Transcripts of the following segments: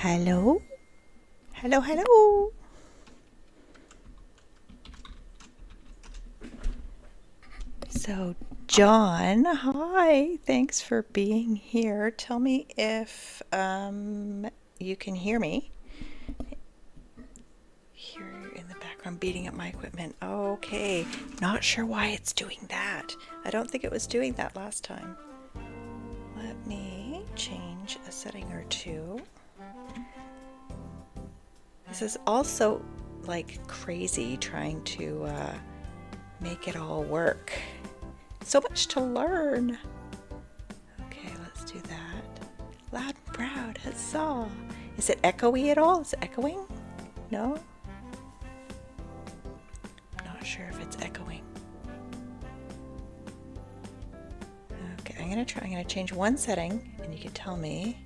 Hello? Hello, hello. So, John, hi. Thanks for being here. Tell me if you can hear me. Here in the background beating up my equipment. Okay. Not sure why it's doing that. I don't think it was doing that last time. Let me change a setting or two. This is also like crazy trying to make it all work. So much to learn. Okay, let's do that. Loud and proud, huzzah. Is it echoey at all? Is it echoing? No? Not sure if it's echoing. Okay, I'm gonna change one setting and you can tell me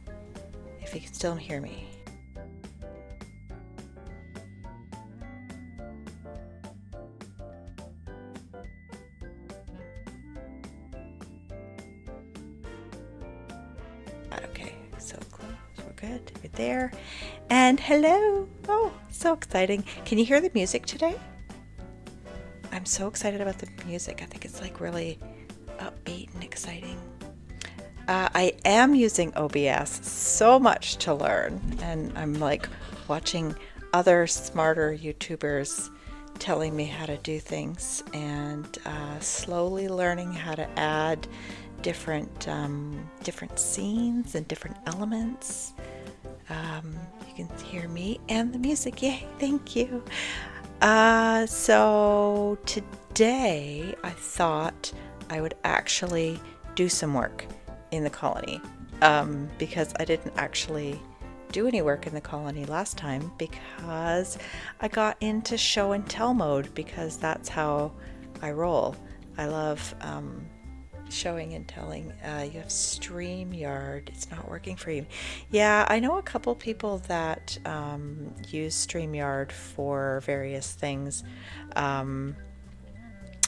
if you can still hear me. Okay, so close, we're good, we're there. And hello! Oh, so exciting. Can you hear the music today? I'm so excited about the music. I think it's like really upbeat and exciting. I am using OBS, so much to learn, and I'm like watching other smarter YouTubers telling me how to do things and slowly learning how to add different scenes and different elements. You can hear me and the music. Yay, thank you. So today I thought I would actually do some work in the colony because I didn't actually do any work in the colony last time because I got into show and tell mode because that's how I roll. I love showing and telling. You have StreamYard. It's not working for you. Yeah, I know a couple people that use StreamYard for various things.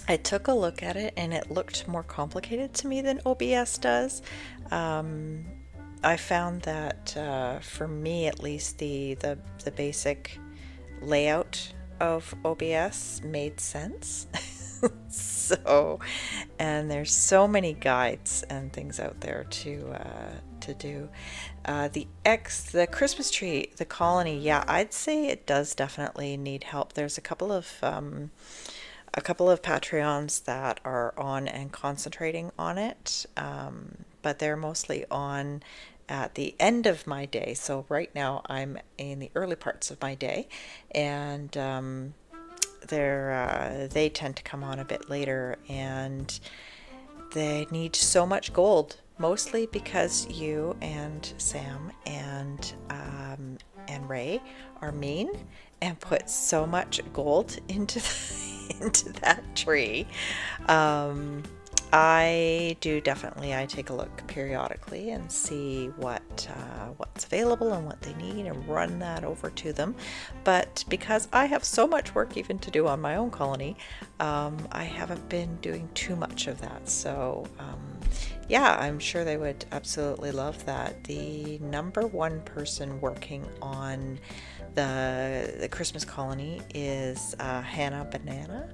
I took a look at it and it looked more complicated to me than OBS does. I found that for me at least the basic layout of OBS made sense. So, and there's so many guides and things out there to do. The Christmas tree, the colony, yeah, I'd say it does definitely need help. There's a couple of Patreons that are on and concentrating on it, but they're mostly on at the end of my day. So right now I'm in the early parts of my day, and they tend to come on a bit later, and they need so much gold, mostly because you and Sam and Ray are mean and put so much gold into into that tree. I do definitely. I take a look periodically and see what's available and what they need and run that over to them. But because I have so much work even to do on my own colony, I haven't been doing too much of that. So yeah, I'm sure they would absolutely love that. The number one person working on the Christmas colony is Hannah Banana,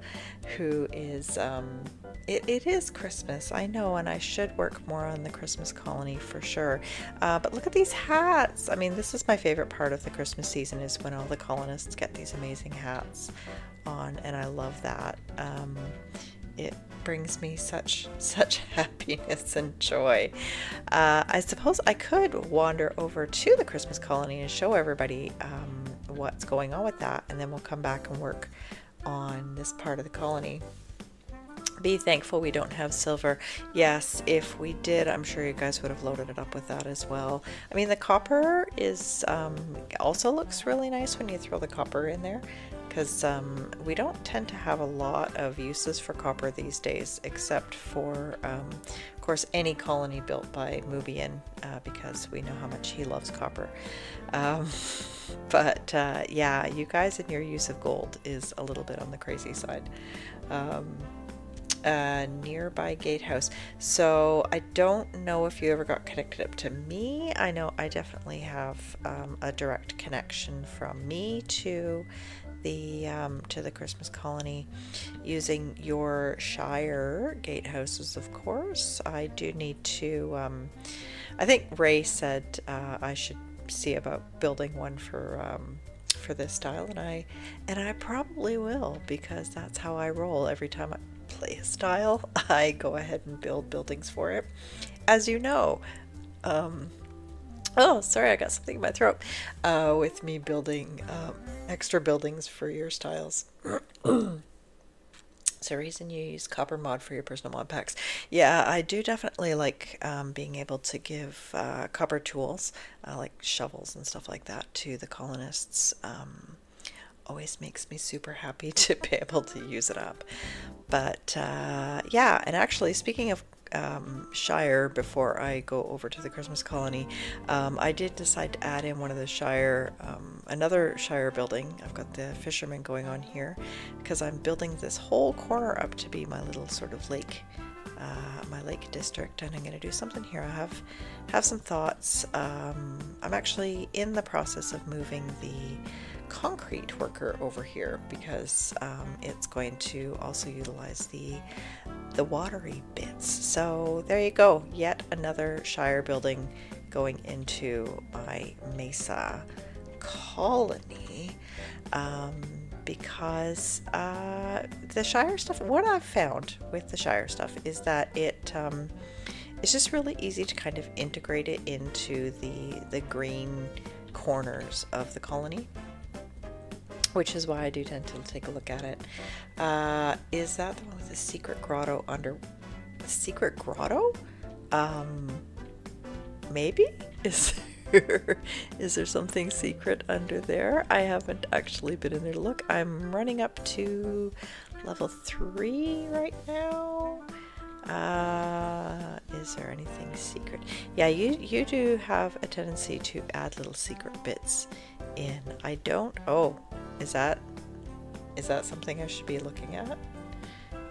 who is it is Christmas, I know, and I should work more on the Christmas colony for sure. But look at these hats. I mean, this is my favorite part of the Christmas season, is when all the colonists get these amazing hats on, and I love that. It brings me such happiness and joy. I suppose I could wander over to the Christmas colony and show everybody what's going on with that, and then we'll come back and work on this part of the colony. Be thankful we don't have silver. Yes, if we did, I'm sure you guys would have loaded it up with that as well. I mean, the copper is also looks really nice when you throw the copper in there, because we don't tend to have a lot of uses for copper these days, except for, of course, any colony built by Mubian, because we know how much he loves copper. But yeah, you guys and your use of gold is a little bit on the crazy side. a nearby gatehouse. So I don't know if you ever got connected up to me. I know I definitely have a direct connection from me to the Christmas colony using your Shire gatehouses, of course. I do need to. I think Ray said I should see about building one for this style, and I probably will, because that's how I roll. Every time I play a style, I go ahead and build buildings for it, as you know. Oh, sorry, I got something in my throat. With me building extra buildings for your styles. Is there a reason you use copper mod for your personal mod packs? Yeah, I do definitely like being able to give copper tools, like shovels and stuff like that, to the colonists. Always makes me super happy to be able to use it up. But yeah, and actually, speaking of Shire, before I go over to the Christmas colony, I did decide to add in one of the Shire, another Shire building. I've got the fisherman going on here because I'm building this whole corner up to be my little sort of lake, my lake district, and I'm going to do something here. I have some thoughts. I'm actually in the process of moving the concrete worker over here because it's going to also utilize the watery bits. So there you go, yet another Shire building going into my Mesa colony, because the Shire stuff, what I've found with the Shire stuff is that it's just really easy to kind of integrate it into the green corners of the colony, which is why I do tend to take a look at it. Is that the one with the secret grotto under? Secret grotto? Maybe? Is there something secret under there? I haven't actually been in there to look. I'm running up to level 3 right now. Is there anything secret? Yeah, you do have a tendency to add little secret bits in. I don't. Oh, is that something I should be looking at?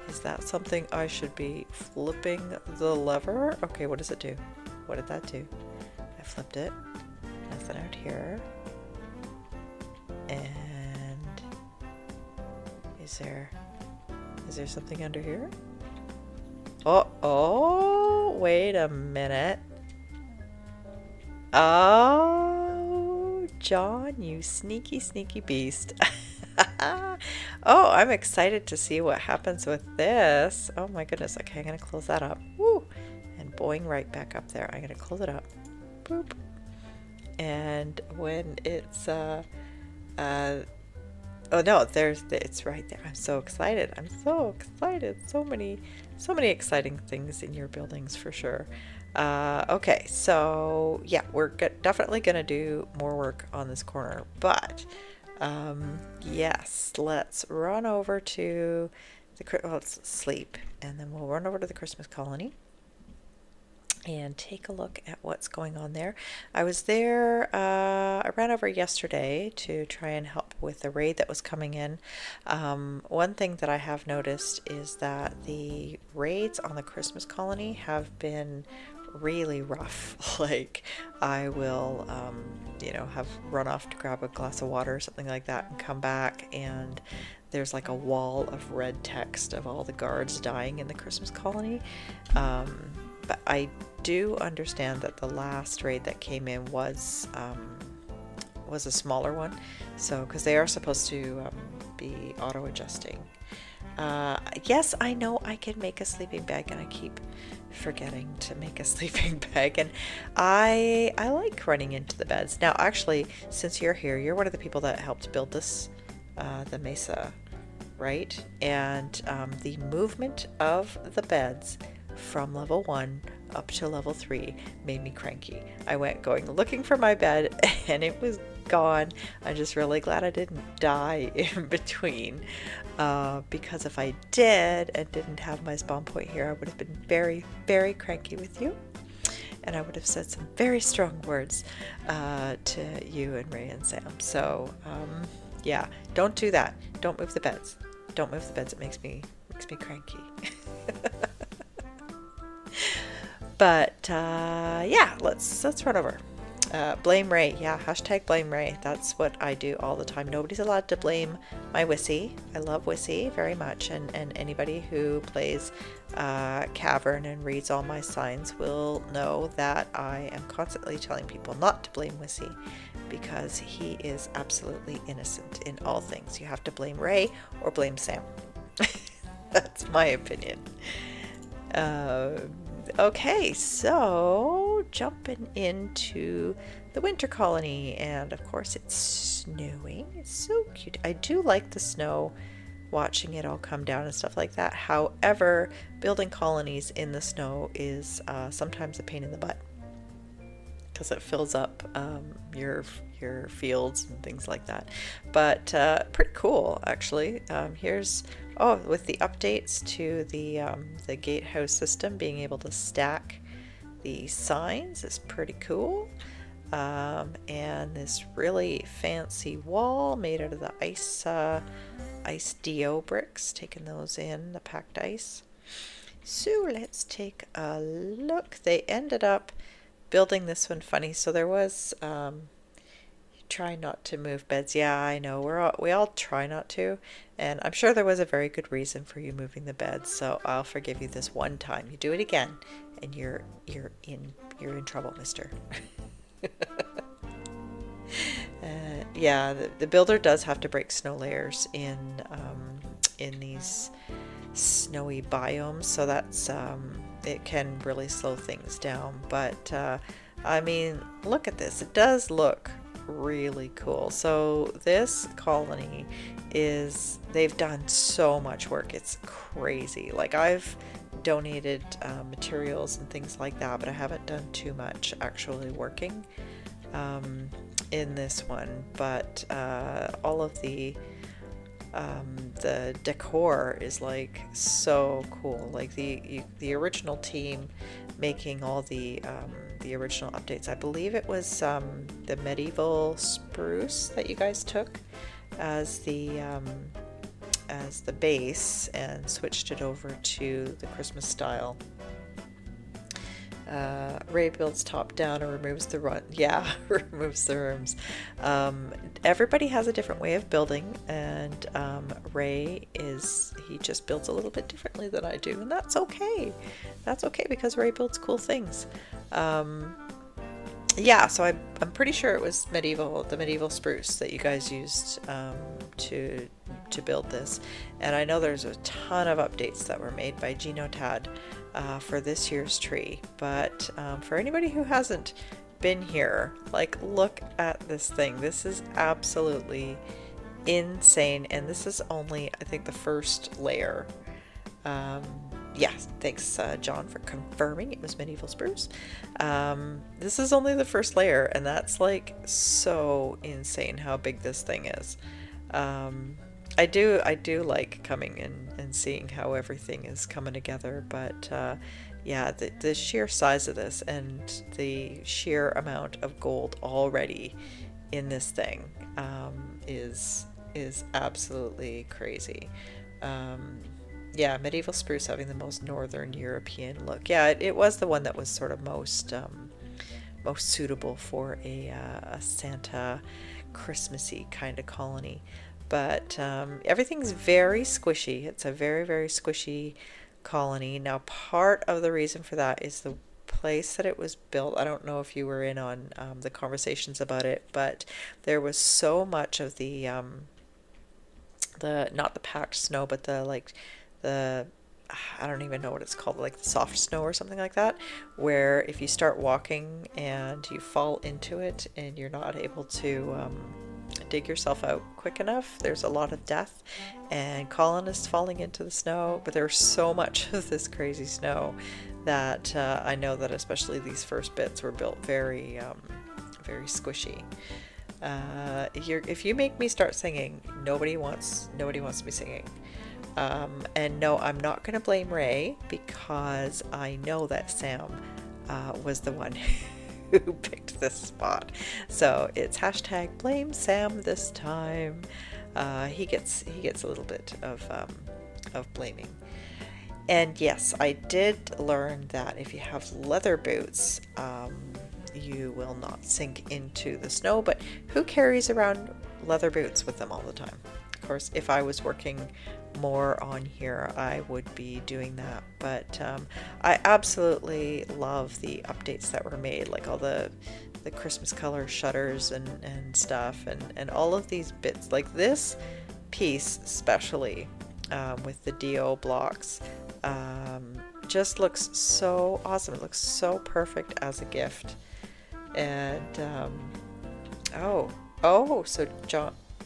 Is that something I should be flipping the lever? Okay, what does it do? What did that do? I flipped it. Nothing out here. And is there something under here? Oh, wait a minute. Oh, John, you sneaky, sneaky beast. Oh, I'm excited to see what happens with this. Oh my goodness. Okay, I'm going to close that up. Woo! And boing, right back up there. I'm going to close it up. Boop. And when it's, oh no, it's right there. I'm so excited. I'm so excited. So many exciting things in your buildings for sure. Okay, so yeah, we're definitely going to do more work on this corner, but yes, let's run over to let's sleep, and then we'll run over to the Christmas colony and take a look at what's going on there. I was there, I ran over yesterday to try and help with the raid that was coming in. One thing that I have noticed is that the raids on the Christmas colony have been really rough. Like, I will, have run off to grab a glass of water or something like that and come back, and there's like a wall of red text of all the guards dying in the Christmas colony. But I do understand that the last raid that came in was a smaller one, so because they are supposed to be auto adjusting. Yes, I know I can make a sleeping bag, and I keep forgetting to make a sleeping bag, and I like running into the beds. Now, actually, since you're here, you're one of the people that helped build this, the Mesa, right? And the movement of the beds from level 1 up to level 3 made me cranky. I went looking for my bed, and it was gone. I'm just really glad I didn't die in between, because if I did and didn't have my spawn point here, I would have been very, very cranky with you, and I would have said some very strong words to you and Ray and Sam. So yeah, don't do that. Don't move the beds. Don't move the beds. It makes me cranky. But yeah, let's run over. Blame Ray. Yeah, hashtag blame Ray. That's what I do all the time. Nobody's allowed to blame my Wissy. I love Wissy very much, and anybody who plays Cavern and reads all my signs will know that I am constantly telling people not to blame Wissy because he is absolutely innocent in all things. You have to blame Ray or blame Sam. That's my opinion. Okay, so jumping into the winter colony, and of course it's snowing. It's so cute. I do like the snow, watching it all come down and stuff like that. However, building colonies in the snow is sometimes a pain in the butt because it fills up your fields and things like that. But pretty cool, actually. Here's with the updates to the gatehouse system, being able to stack the signs is pretty cool. And this really fancy wall made out of the ice DO bricks, taking those in, the packed ice. So let's take a look. They ended up building this one funny. So there was try not to move beds. Yeah, I know, we all try not to, and I'm sure there was a very good reason for you moving the beds, so I'll forgive you this one time. You do it again and you're in trouble, mister. Yeah, the builder does have to break snow layers in these snowy biomes, so that's it can really slow things down. But I mean, look at this. It does look really cool. So this colony they've done so much work. It's crazy. Like, I've donated materials and things like that, but I haven't done too much actually working in this one. But all of the decor is like so cool. Like the original team making all the original updates. I believe it was the medieval spruce that you guys took as the base and switched it over to the Christmas style. Ray builds top down and removes the run. Yeah, removes the rooms. Everybody has a different way of building, and Ray he just builds a little bit differently than I do, and that's okay. That's okay because Ray builds cool things. Yeah, so I'm pretty sure it was the medieval spruce that you guys used to build this, and I know there's a ton of updates that were made by Genotad for this year's tree. But for anybody who hasn't been here, like, look at this thing. This is absolutely insane, and this is only, I think, the first layer. Yeah, thanks John for confirming it was medieval spruce. This is only the first layer, and that's like so insane how big this thing is. I do like coming in and seeing how everything is coming together, but yeah, the sheer size of this and the sheer amount of gold already in this thing is absolutely crazy. Yeah, medieval spruce having the most northern European look. Yeah, it was the one that was sort of most suitable for a Santa Christmassy kind of colony. But everything's very squishy. It's a very, very squishy colony. Now, part of the reason for that is the place that it was built. I don't know if you were in on the conversations about it, but there was so much of the not the packed snow, but I don't even know what it's called, like the soft snow or something like that, where if you start walking and you fall into it and you're not able to dig yourself out quick enough, there's a lot of death and colonists falling into the snow. But there's so much of this crazy snow that I know that especially these first bits were built very very squishy. If you make me start singing, nobody wants me singing. And no, I'm not going to blame Ray, because I know that Sam was the one who picked this spot. So it's hashtag blame Sam this time. He gets a little bit of blaming. And yes, I did learn that if you have leather boots, you will not sink into the snow, but who carries around leather boots with them all the time? Of course, if I was working more on here, I would be doing that. But I absolutely love the updates that were made, like all the Christmas color shutters and stuff, and all of these bits, like this piece especially, with the DO blocks, just looks so awesome. It looks so perfect as a gift. And so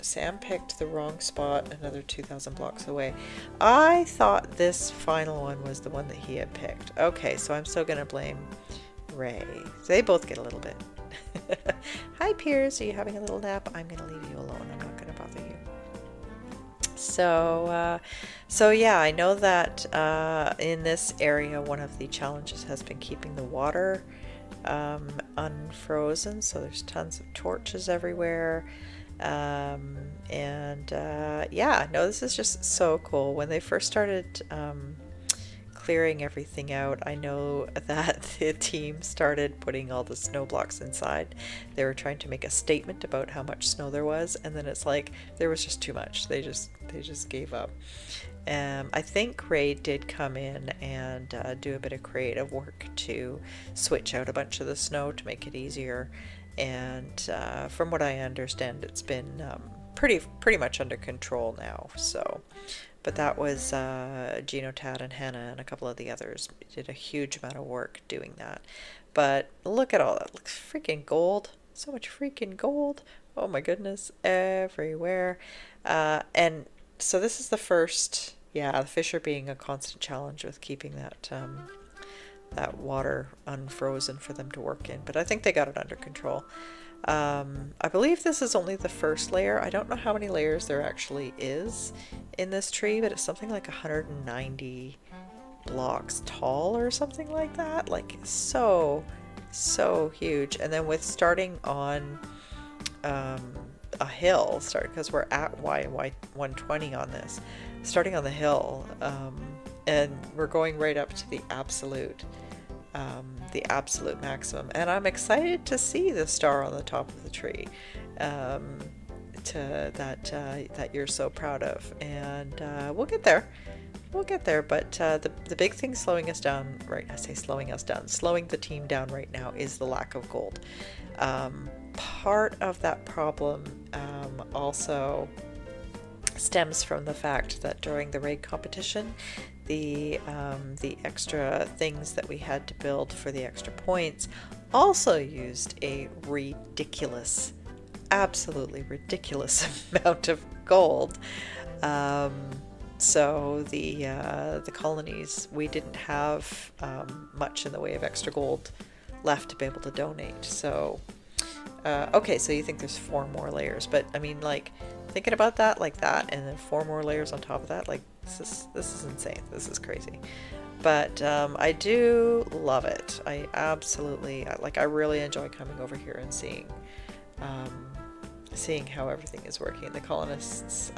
Sam picked the wrong spot, another 2,000 blocks away. I thought this final one was the one that he had picked. Okay, so I'm still gonna blame Ray. So they both get a little bit. Hi Piers, are you having a little nap? I'm gonna leave you alone. I'm not gonna bother you. So yeah, I know that in this area, one of the challenges has been keeping the water unfrozen. So there's tons of torches everywhere. Yeah, no, this is just so cool. When they first started clearing everything out, I know that the team started putting all the snow blocks inside. They were trying to make a statement about how much snow there was, and then it's like there was just too much. They just gave up. I think Ray did come in and do a bit of creative work to switch out a bunch of the snow to make it easier. And from what I understand, it's been pretty much under control now. So, but that was Gino, Tad, and Hannah, and a couple of the others did a huge amount of work doing that. But look at all that. Looks freaking gold. So much freaking gold. Oh my goodness, everywhere. And so this is the first, yeah, the Fisher being a constant challenge with keeping that water unfrozen for them to work in. But I think they got it under control. I believe this is only the first layer. I don't know how many layers there actually is in this tree, but it's something like 190 blocks tall or something like that. Like so huge. And then with starting on a hill, because we're at Y120 on this, starting on the hill, and we're going right up to the absolute maximum. And I'm excited to see the star on the top of the tree, that you're so proud of. And we'll get there. But the big thing slowing us down, right? I say slowing us down, slowing the team down right now is the lack of gold. Part of that problem also stems from the fact that during the raid competition, the extra things that we had to build for the extra points also used a absolutely ridiculous amount of gold. So the colonies, we didn't have much in the way of extra gold left to be able to donate. So okay, so you think there's 4 more layers, but I mean, like, thinking about that like that, and then 4 more layers on top of that, like, this is insane. This is crazy. But I do love it. I absolutely, I really enjoy coming over here and seeing how everything is working. The colonists,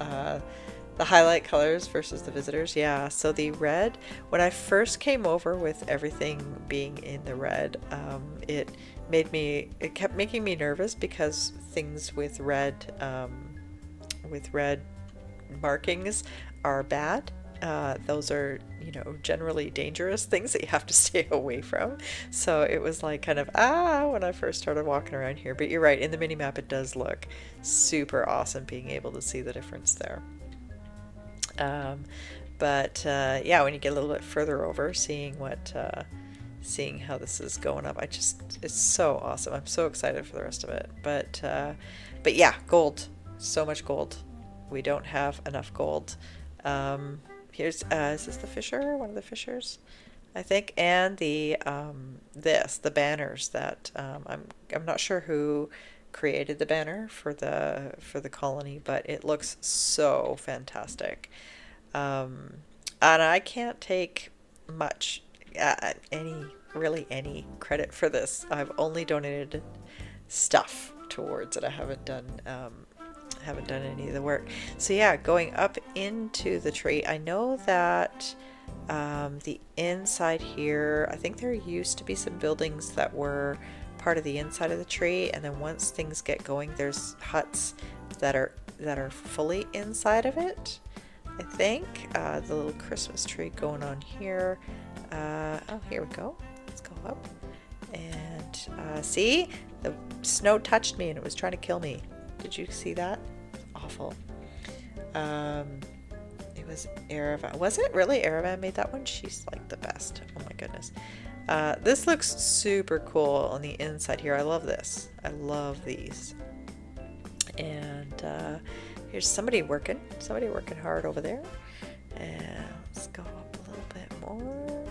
the highlight colors versus the visitors. Yeah, so the red, when I first came over with everything being in the red, it kept making me nervous, because things with red markings are bad. Those are, generally dangerous things that you have to stay away from. So it was like kind of, when I first started walking around here. But you're right, in the mini map it does look super awesome being able to see the difference there. Yeah, when you get a little bit further over, seeing how this is going up, it's so awesome. I'm so excited for the rest of it. But yeah, gold, so much gold. We don't have enough gold. Here's is this the Fisher? One of the Fishers, I think. And the banners that I'm not sure who created the banner for the colony, but it looks so fantastic. And I can't take much any credit for this. I've only donated stuff towards it. I haven't done any of the work. So yeah, going up into the tree, I know that The inside here, I think there used to be some buildings that were part of the inside of the tree, and then once things get going, there's huts that are fully inside of it. I think the little Christmas tree going on here. Oh, here we go. Let's go up and see, the snow touched me and it was trying to kill me. Did you see that? Awful. It was Aravan. Was it really Aravan made that one? She's like the best. Oh my goodness. This looks super cool on the inside here. I love this. I love these. And here's somebody working hard over there. And let's go up a little bit more.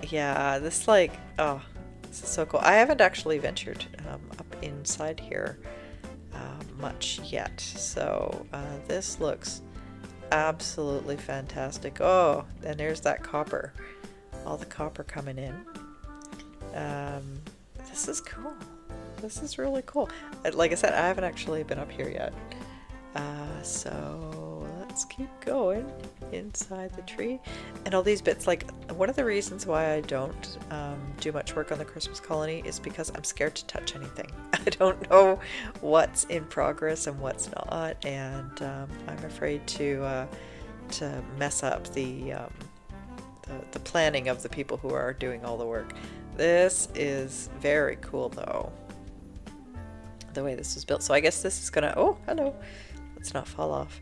Yeah, this like, oh, this is so cool. I haven't actually ventured up inside here much yet. So this looks absolutely fantastic. Oh, and there's that copper. All the copper coming in. This is cool. This is really cool. Like I said, I haven't actually been up here yet. So let's keep going inside the tree. And all these bits, like one of the reasons why I don't do much work on the Christmas colony is because I'm scared to touch anything. I don't know what's in progress and what's not, and I'm afraid to mess up the planning of the people who are doing all the work. This is very cool though, the way this was built. So I guess this is gonna, oh, hello, let's not fall off.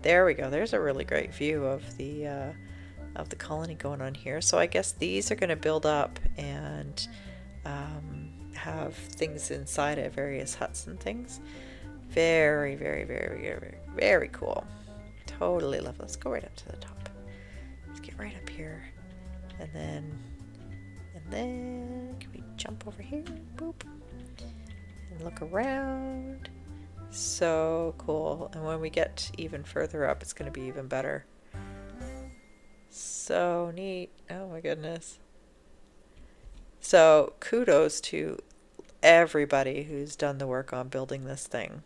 There we go. There's a really great view of the colony going on here. So I guess these are gonna build up and have things inside it, various huts and things. Very, very, very, very, very cool. Totally love it. Let's go right up to the top. Let's get right up here, and then can we jump over here? Boop. And look around. So cool. And when we get even further up, it's going to be even better. So neat. Oh my goodness. So kudos to everybody who's done the work on building this thing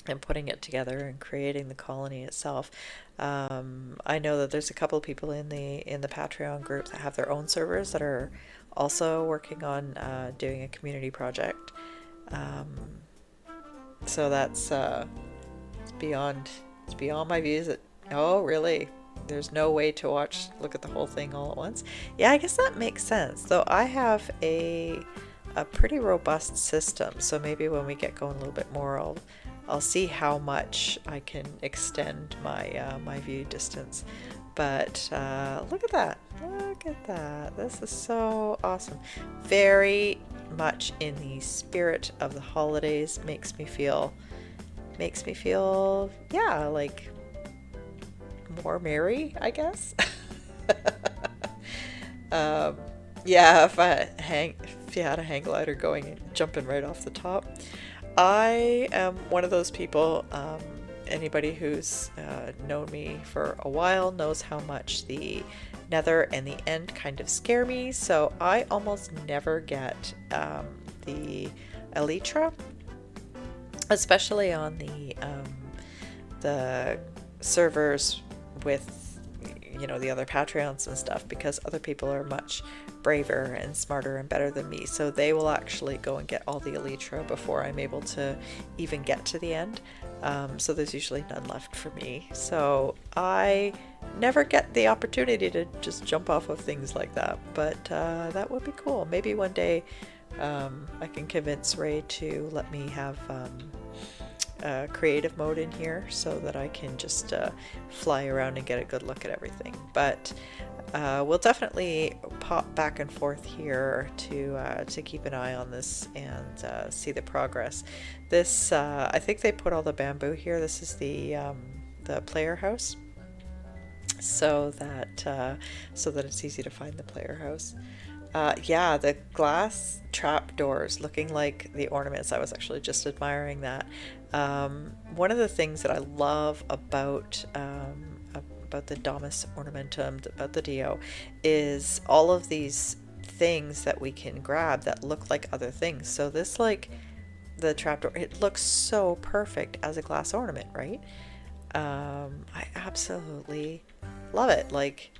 and putting it together and creating the colony itself. I know that there's a couple of people in the Patreon group that have their own servers that are also working on doing a community project. So that's it's beyond my views. Oh really? There's no way to look at the whole thing all at once. Yeah, I guess that makes sense. Though I have a pretty robust system, so maybe when we get going a little bit more, I'll see how much I can extend my my view distance. But look at that! Look at that! This is so awesome. Very much in the spirit of the holidays. Makes me feel, yeah, like more merry, I guess. Yeah, if you had a hang glider going and jumping right off the top. I am one of those people, anybody who's known me for a while knows how much the nether and the end kind of scare me, so I almost never get the elytra, especially on the servers with, you know, the other Patreons and stuff, because other people are much braver and smarter and better than me, so they will actually go and get all the elytra before I'm able to even get to the end. So there's usually none left for me, so I never get the opportunity to just jump off of things like that, but that would be cool. Maybe one day I can convince Ray to let me have creative mode in here so that I can just fly around and get a good look at everything. But we'll definitely pop back and forth here to keep an eye on this and see the progress. This I think they put all the bamboo here. This is the player house, so that it's easy to find the player house. Yeah, the glass trap doors looking like the ornaments. I was actually just admiring that. One of the things that I love about the Domus Ornamentum, about the Dio, is all of these things that we can grab that look like other things. So this, like the trapdoor, it looks so perfect as a glass ornament, right? I absolutely love it. Like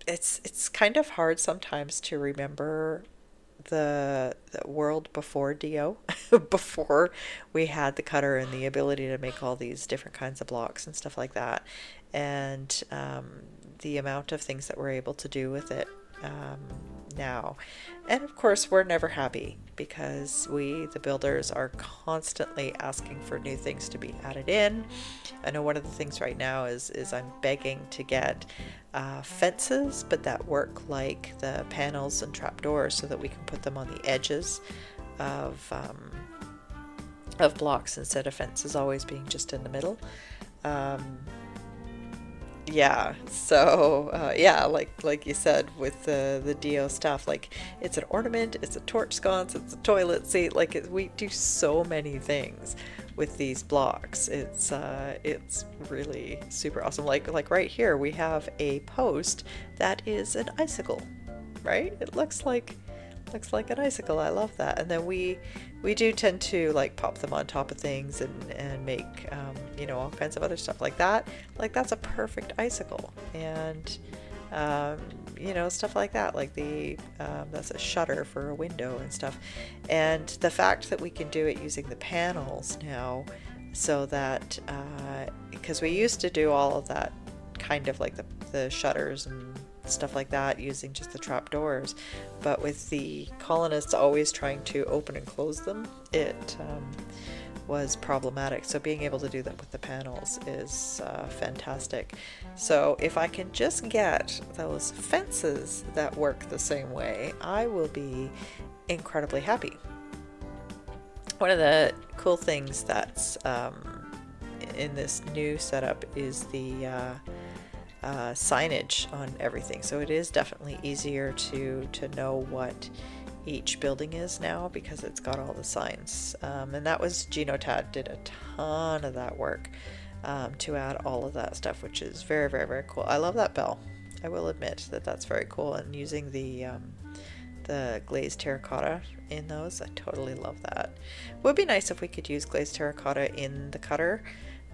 it's kind of hard sometimes to remember the world before DO, before we had the cutter and the ability to make all these different kinds of blocks and stuff like that, and the amount of things that we're able to do with it um, now. And of course, we're never happy because we, the builders, are constantly asking for new things to be added in. I know one of the things right now is I'm begging to get fences, but that work like the panels and trapdoors, so that we can put them on the edges of blocks instead of fences always being just in the middle. Um, yeah, so yeah, like you said with the DO stuff, like it's an ornament, it's a torch sconce, it's a toilet seat. Like we do so many things with these blocks. It's really super awesome. Like right here, we have a post that is an icicle, right? It looks like an icicle. I love that. And then we do tend to like pop them on top of things and make you know, all kinds of other stuff like that. Like that's a perfect icicle. And um, you know, stuff like that, like the that's a shutter for a window and stuff. And the fact that we can do it using the panels now, so that because we used to do all of that kind of like the shutters and stuff like that using just the trap doors, but with the colonists always trying to open and close them, it was problematic. So being able to do that with the panels is fantastic. So if I can just get those fences that work the same way, I will be incredibly happy. One of the cool things that's in this new setup is the signage on everything. So it is definitely easier to know what each building is now because it's got all the signs. And that was Genotad did a ton of that work to add all of that stuff, which is very, very, very cool. I love that bell. I will admit that that's very cool. And using the glazed terracotta in those, I totally love that. It would be nice if we could use glazed terracotta in the cutter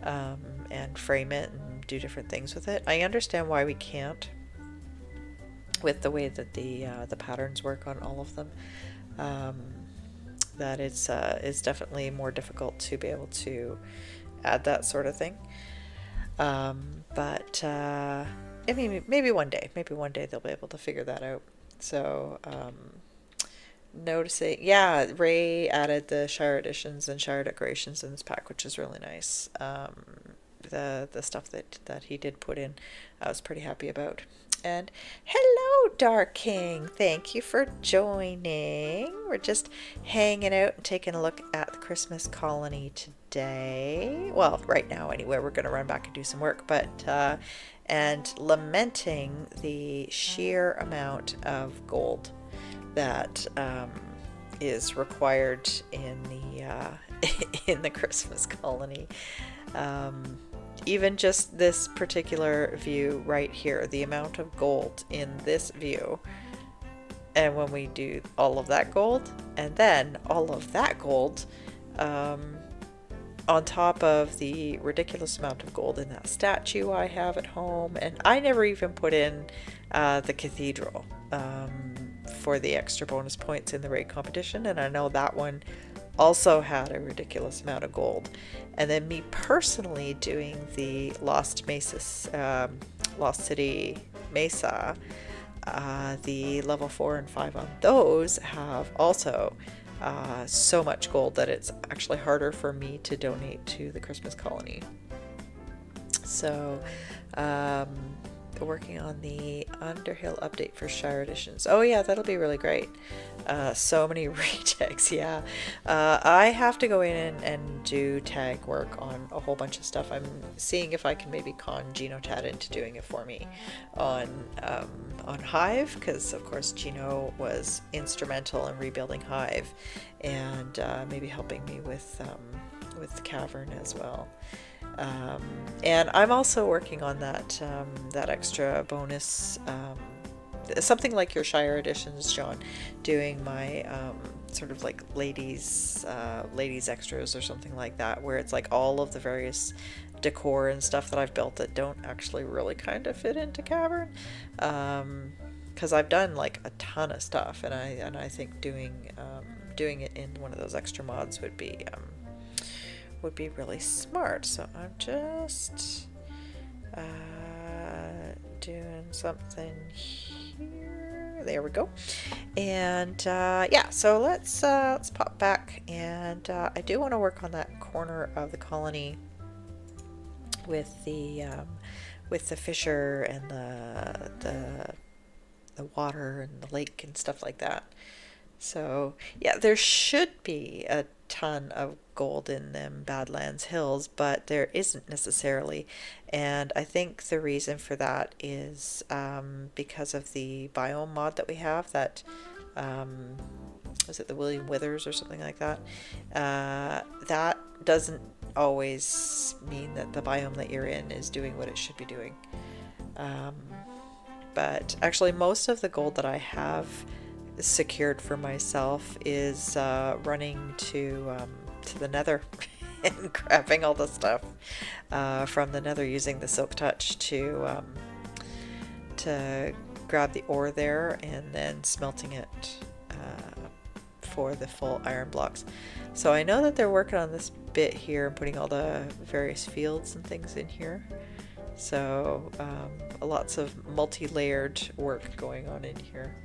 and frame it and do different things with it. I understand why we can't, with the way that the patterns work on all of them. That it's definitely more difficult to be able to add that sort of thing. But I mean, maybe one day they'll be able to figure that out. So noticing, yeah, Ray added the Shire editions and Shire decorations in this pack, which is really nice. The stuff that he did put in, I was pretty happy about. And hello, Dark King. Thank you for joining. We're just hanging out and taking a look at the Christmas colony today. Well, right now anyway. We're going to run back and do some work, but and lamenting the sheer amount of gold that is required in the in the Christmas colony. Even just this particular view right here, the amount of gold in this view, and when we do all of that gold and then all of that gold on top of the ridiculous amount of gold in that statue I have at home. And I never even put in the cathedral for the extra bonus points in the raid competition, and I know that one also had a ridiculous amount of gold. And then me personally doing the Lost City Mesa, the level 4 and 5 on those have also so much gold that it's actually harder for me to donate to the Christmas colony. So working on the Underhill update for Shire editions. Oh yeah, that'll be really great. So many retags. Yeah, I have to go in and do tag work on a whole bunch of stuff. I'm seeing if I can maybe con Genotad into doing it for me on Hive, because of course Gino was instrumental in rebuilding Hive, and maybe helping me with the cavern as well. And I'm also working on that that extra bonus, something like your Shire editions, John, doing my sort of like ladies extras or something like that, where it's like all of the various decor and stuff that I've built that don't actually really kind of fit into Cavern. Because I've done like a ton of stuff, and I think doing it in one of those extra mods would be really smart. So I'm just doing something here. There we go. And yeah, so let's pop back, and I do want to work on that corner of the colony with the fisher and the water and the lake and stuff like that. So yeah, there should be a ton of gold in them Badlands Hills, but there isn't necessarily. And I think the reason for that is because of the biome mod that we have, that was it the William Withers or something like that? That doesn't always mean that the biome that you're in is doing what it should be doing. But actually most of the gold that I have secured for myself is running to the nether and grabbing all the stuff from the nether, using the silk touch to grab the ore there and then smelting it for the full iron blocks. So I know that they're working on this bit here and putting all the various fields and things in here. So lots of multi-layered work going on in here.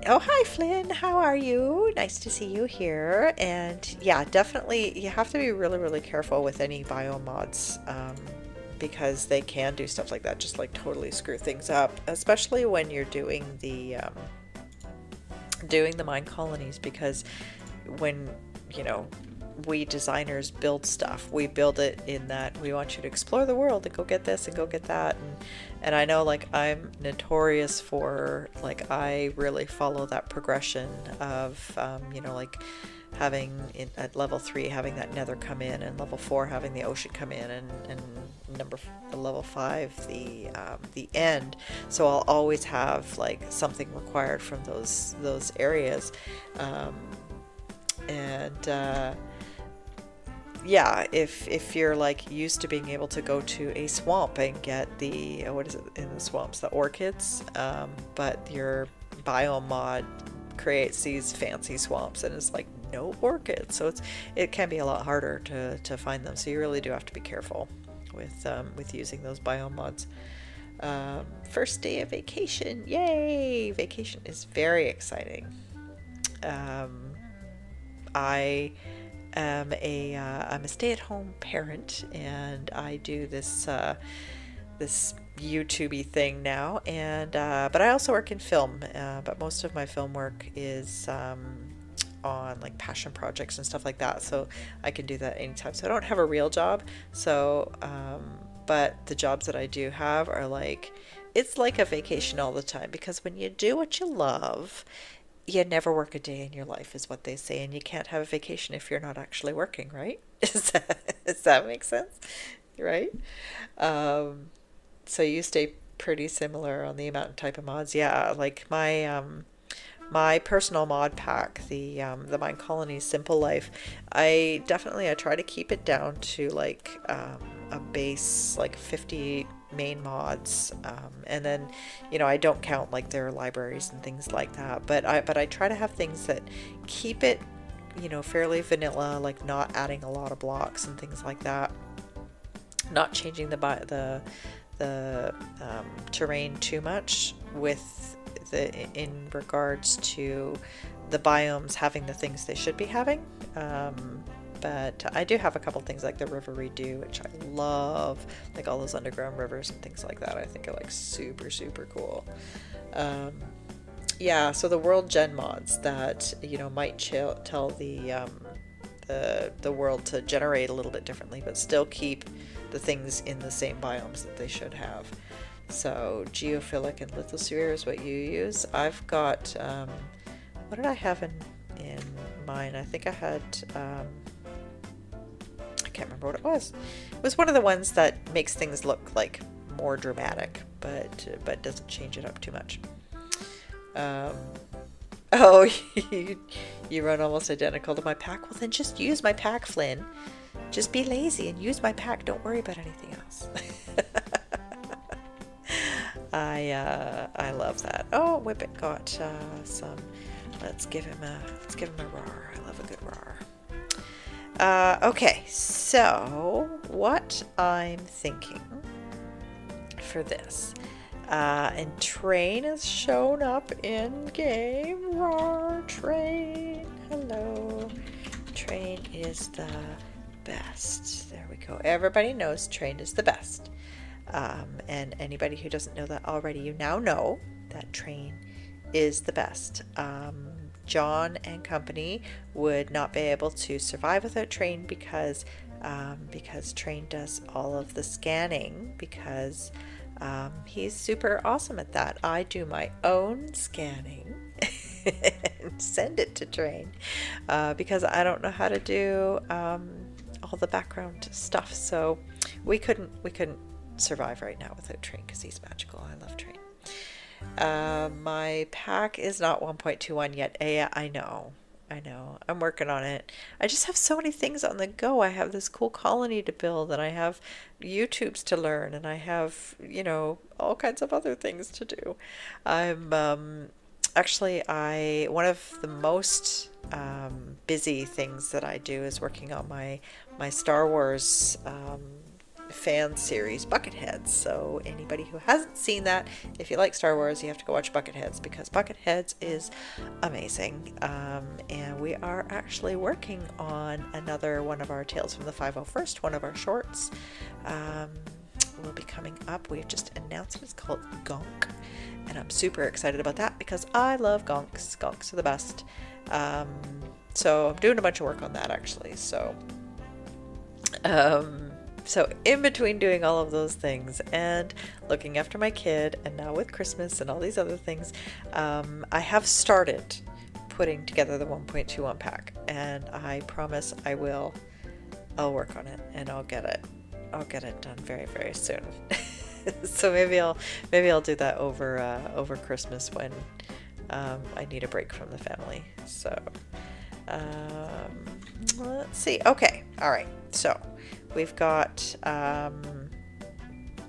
Oh, hi Flynn, how are you? Nice to see you here. And yeah, definitely you have to be really, really careful with any biome mods, because they can do stuff like that, just like totally screw things up, especially when you're doing the mine colonies, because when, you know, we designers build stuff, we build it in that we want you to explore the world and go get this and go get that, and I know, like, I'm notorious for, like, I really follow that progression of you know, like having at level 3 having that nether come in, and level 4 having the ocean come in, and level 5 the end. So I'll always have like something required from those areas, and yeah, if you're like used to being able to go to a swamp and get the what is it in the swamps, the orchids, but your biome mod creates these fancy swamps and it's like no orchids, so it can be a lot harder to find them. So you really do have to be careful with using those biome mods. First day of vacation, yay! Vacation is very exciting. I'm a stay-at-home parent, and I do this this YouTube-y thing now, and but I also work in film, but most of my film work is on like passion projects and stuff like that, so I can do that anytime. So I don't have a real job, so but the jobs that I do have are like, it's like a vacation all the time, because when you do what you love, you never work a day in your life, is what they say, and you can't have a vacation if you're not actually working, right? Does that make sense? Right? So you stay pretty similar on the amount and type of mods. Yeah, like my personal mod pack, the Minecolonies Simple Life, I try to keep it down to like a base like 50 main mods, and then, you know, I don't count like their libraries and things like that, but I try to have things that keep it, you know, fairly vanilla, like not adding a lot of blocks and things like that, not changing the terrain too much with in regards to the biomes having the things they should be having. But I do have a couple things like the River Redo, which I love, like all those underground rivers and things like that. I think are like super, super cool. Yeah, so the world gen mods that, you know, might tell the world to generate a little bit differently, but still keep the things in the same biomes that they should have. So geophilic and lithosphere is what you use. I've got what did I have in mine? I think I had I can't remember what it was. It was one of the ones that makes things look like more dramatic, but doesn't change it up too much. Oh, you run almost identical to my pack. Well, then just use my pack, Flynn. Just be lazy and use my pack. Don't worry about anything else. I love that. Oh, Whippet got some. Let's give him a roar. I love a good roar. Okay, so what I'm thinking for this, and Train has shown up in game. Roar, Train. Hello. Train is the best. There we go. Everybody knows Train is the best. And anybody who doesn't know that already, you now know that Train is the best. John and company would not be able to survive without Train because Train does all of the scanning, because he's super awesome at that. I do my own scanning and send it to Train because I don't know how to do all the background stuff. So we couldn't survive right now without Train because he's magical. I love Train. My pack is not 1.21 yet. I know. I'm working on it. I just have so many things on the go. I have this cool colony to build, and I have YouTubes to learn, and I have, all kinds of other things to do. I'm actually, one of the most busy things that I do is working on my Star Wars fan series, Bucketheads. So anybody who hasn't seen that, if you like Star Wars, you have to go watch Bucketheads, because Bucketheads is amazing. And we are actually working on another one of our Tales from the 501st, one of our shorts. Will be coming up. We've just announced it. It's called Gonk, and I'm super excited about that because I love gonks. Gonks are the best. So I'm doing a bunch of work on that actually. So in between doing all of those things and looking after my kid, and now with Christmas and all these other things, I have started putting together the 1.21 pack, and I promise I'll work on it, and I'll get it done very, very soon. So maybe I'll do that over Christmas when I need a break from the family. So let's see. Okay, all right. So we've got the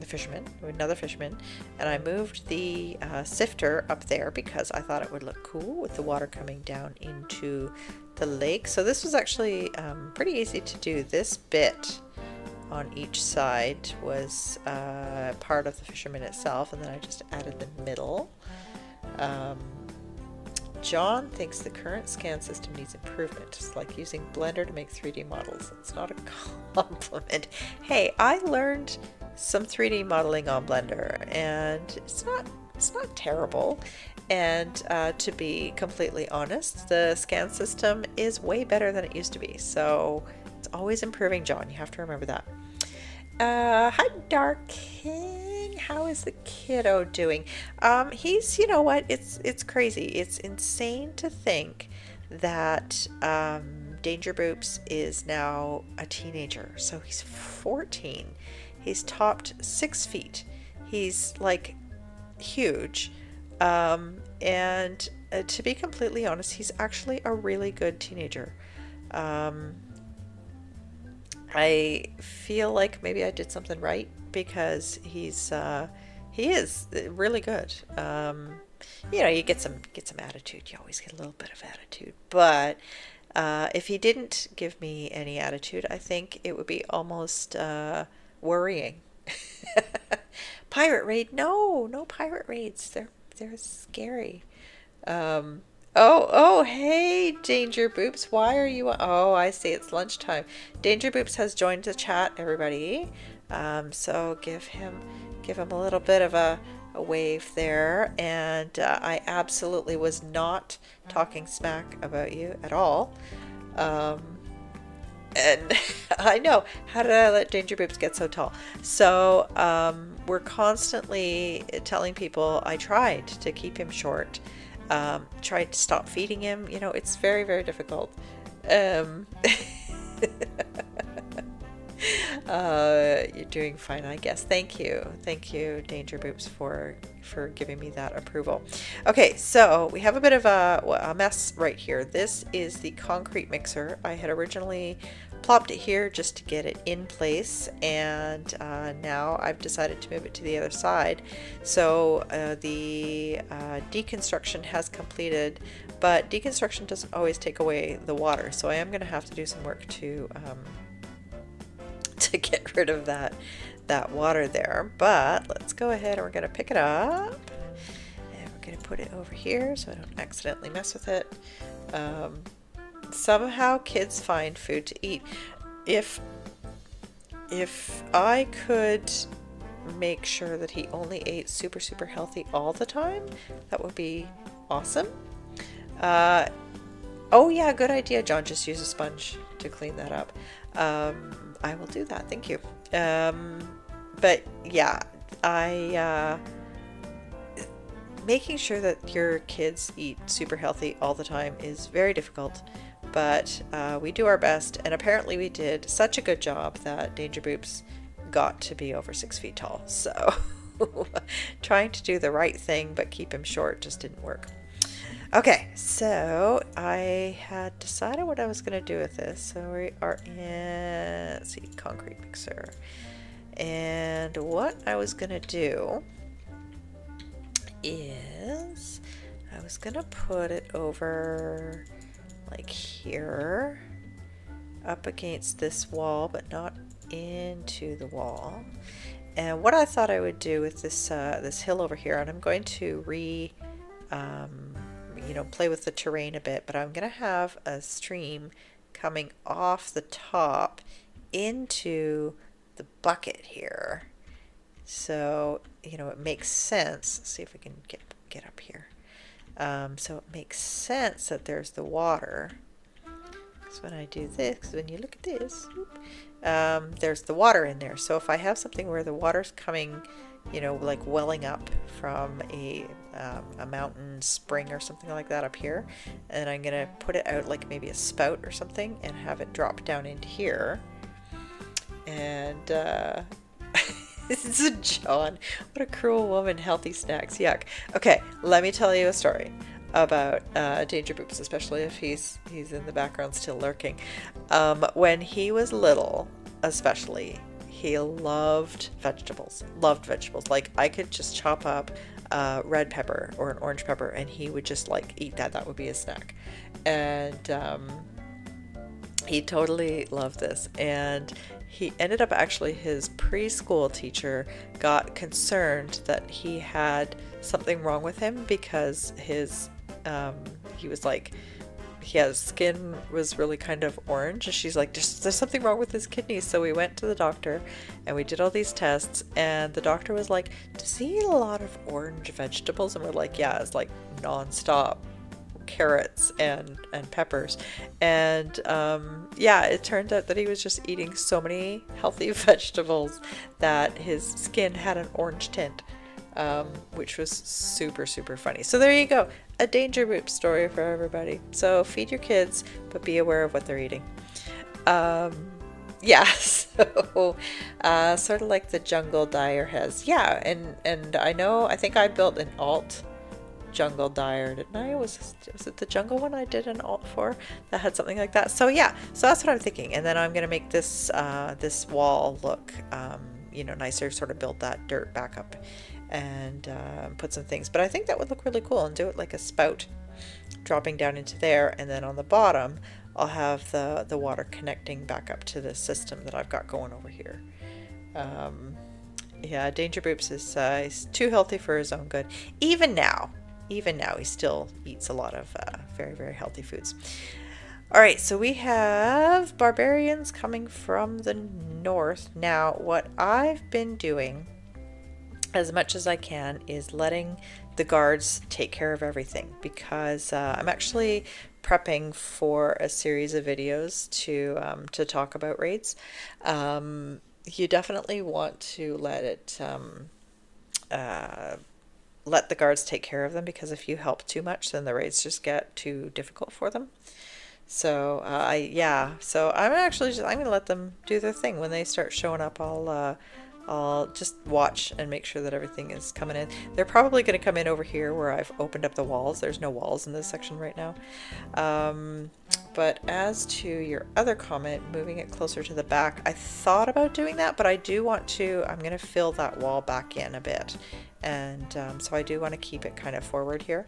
fisherman, another fisherman, and I moved the sifter up there because I thought it would look cool with the water coming down into the lake. So this was actually pretty easy to do. This bit on each side was part of the fisherman itself, and then I just added the middle. John thinks the current scan system needs improvement. It's like using Blender to make 3D models. It's not a compliment. Hey, I learned some 3D modeling on Blender, and it's not terrible. And to be completely honest, the scan system is way better than it used to be. So it's always improving, John. You have to remember that. Hi, Dark King. How is the kiddo doing? He's, you know what? It's crazy. It's insane to think that Danger Boops is now a teenager. So he's 14. He's topped 6 feet. He's like huge. And to be completely honest, he's actually a really good teenager. I feel like maybe I did something right because he is really good. You get some attitude. You always get a little bit of attitude, but if he didn't give me any attitude, I think it would be almost worrying. Pirate raid? No pirate raids. They're scary. Oh, hey, Danger Boops. Why are you... Oh, I see. It's lunchtime. Danger Boops has joined the chat, everybody. So give him a little bit of a wave there. And I absolutely was not talking smack about you at all. And I know. How did I let Danger Boops get so tall? So we're constantly telling people I tried to keep him short. Tried to stop feeding him. It's very, very difficult. You're doing fine, I guess. Thank you, Danger Boops, for giving me that approval. Okay, so we have a bit of a mess right here. This is the concrete mixer. I had originally plopped it here just to get it in place, and now I've decided to move it to the other side. So the deconstruction has completed, but deconstruction doesn't always take away the water, so I am going to have to do some work to get rid of that water there. But let's go ahead and we're going to pick it up, and we're going to put it over here so I don't accidentally mess with it. Somehow kids find food to eat. If I could make sure that he only ate super healthy all the time, that would be awesome. Oh yeah, good idea, John. Just use a sponge to clean that up. I will do that, thank you. But yeah, making sure that your kids eat super healthy all the time is very difficult, but we do our best, and apparently we did such a good job that Danger Boops got to be over 6 feet tall. So trying to do the right thing but keep him short just didn't work. Okay, so I had decided what I was going to do with this. So we are in, let's see, concrete mixer. And what I was going to do is I was going to put it over like here, up against this wall, but not into the wall. And what I thought I would do with this this hill over here, and I'm going to play with the terrain a bit, but I'm going to have a stream coming off the top into the bucket here. So, it makes sense. Let's see if we can get up here. So it makes sense that there's the water. Because when I do this, when you look at this, there's the water in there. So if I have something where the water's coming, like welling up from a mountain spring or something like that up here, and I'm going to put it out like maybe a spout or something and have it drop down into here. And this is a John. What a cruel woman. Healthy snacks. Yuck. Okay, let me tell you a story about Danger Boops, especially if he's in the background still lurking. When he was little, especially, he loved vegetables. Like, I could just chop up red pepper or an orange pepper, and he would just like eat that. That would be his snack. And he totally loved this. And he ended up, actually, his preschool teacher got concerned that he had something wrong with him because his skin was really kind of orange, and she's like, there's something wrong with his kidneys. So we went to the doctor and we did all these tests, and the doctor was like, does he eat a lot of orange vegetables? And we're like, yeah, it's like nonstop carrots and peppers. And it turned out that he was just eating so many healthy vegetables that his skin had an orange tint, which was super funny. So there you go, a Danger Boop story for everybody. So feed your kids, but be aware of what they're eating. So sort of like the jungle dyer has, and I think I built an alt jungle dyer, didn't I? Was it the jungle one I did an alt for that had something like that? So so that's what I'm thinking. And then I'm gonna make this this wall look nicer, sort of build that dirt back up and put some things. But I think that would look really cool, and do it like a spout dropping down into there, and then on the bottom I'll have the water connecting back up to the system that I've got going over here. Danger Boops is he's too healthy for his own good. Even now he still eats a lot of very healthy foods. All right, so we have barbarians coming from the north. Now, what I've been doing as much as I can is letting the guards take care of everything, because I'm actually prepping for a series of videos to talk about raids. You definitely want to let the guards take care of them, because if you help too much, then the raids just get too difficult for them. So so I'm actually just I'm gonna let them do their thing. When they start showing up, I'll just watch and make sure that everything is coming in. They're probably going to come in over here where I've opened up the walls. There's no walls in this section right now. But as to your other comment, moving it closer to the back, I thought about doing that, but I do want to, I'm going to fill that wall back in a bit. And so I do want to keep it kind of forward here.